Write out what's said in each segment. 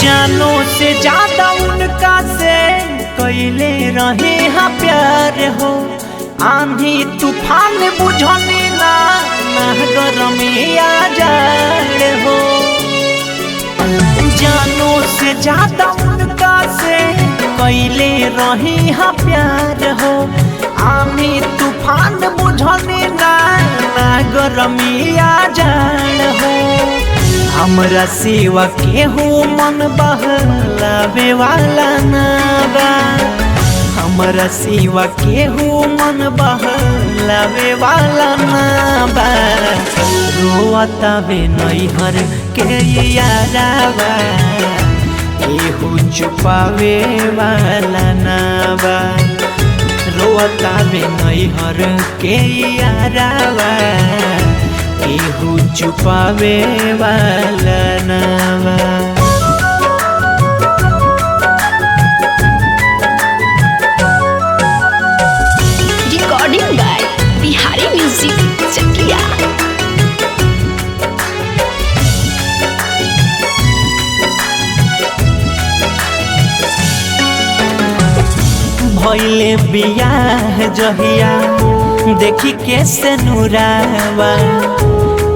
जानो से ज्यादा उनका से कैले रहे हाँ प्यार हो। आंधी तूफान बुझने ना गरमिया जाड़ हो। जानो से ज्यादा उनका से कैले रहे हाँ प्यार हो। आंधी तूफान बुझने ना गरमिया जाड़ हो। हमरा सिवा केहू मन बहलावे वाला ना बा। हमरा सिवा केहू मन बहलावे वाला ना बा। रोता बे नैहर के यारावा केहू छुपावे वाला ना बा। रोता बे नैहर के यारावा केहू छुपावे वाला ना बा। रिकॉर्डिंग बाय बिहारी म्यूजिक चकिया। भइले बियाह जहिया देखी कैसे नुरावा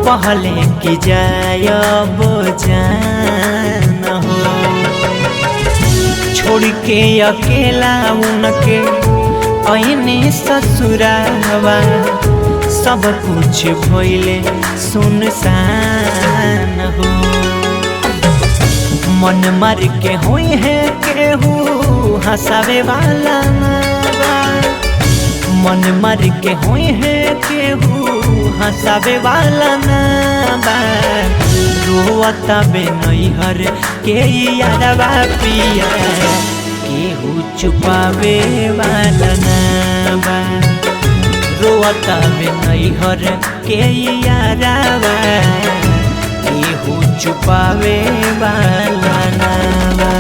पहले की जायब जान हो। छोड़ के अकेला उनके ऐने ससुरावा सब कुछ भइले सुनसान हो। मन मार के हुई है केहू हंसावे वाला ना बा। मन मार के हुई है केहू हंसावे वाला ना बा। रोता बे नैहर के यारवा पिया केहू छुपावे वाला ना बा। रोता बे नैहर के यारवा केहू छुपावे वाला ना बा।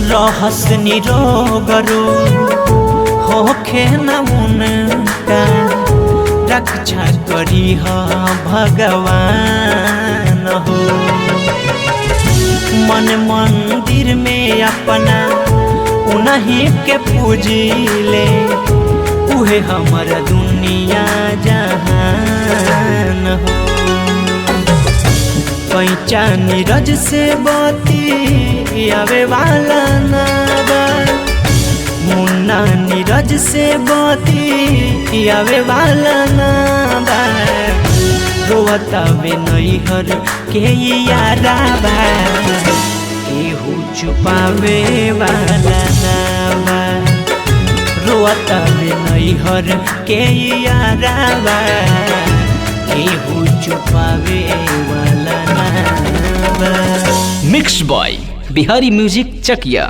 रहस निरोगरो होखे न उनका रक्षा करी भगवान हो। मन मंदिर में अपना उन्हीं के पूजिले उहे हमर दुनिया जहान हो। पैचा नीरज से बती आवे वाला ना बा। मुन्ना नीरज से बती आवे वाला ना बा। रोता बे नैहर के यारावा केहू छुपावे वाला ना बा। रोता बे नैहर के यारावा केहू छुपावे वाला ना बा। मिक्स बॉय बिहारी म्यूजिक चकिया।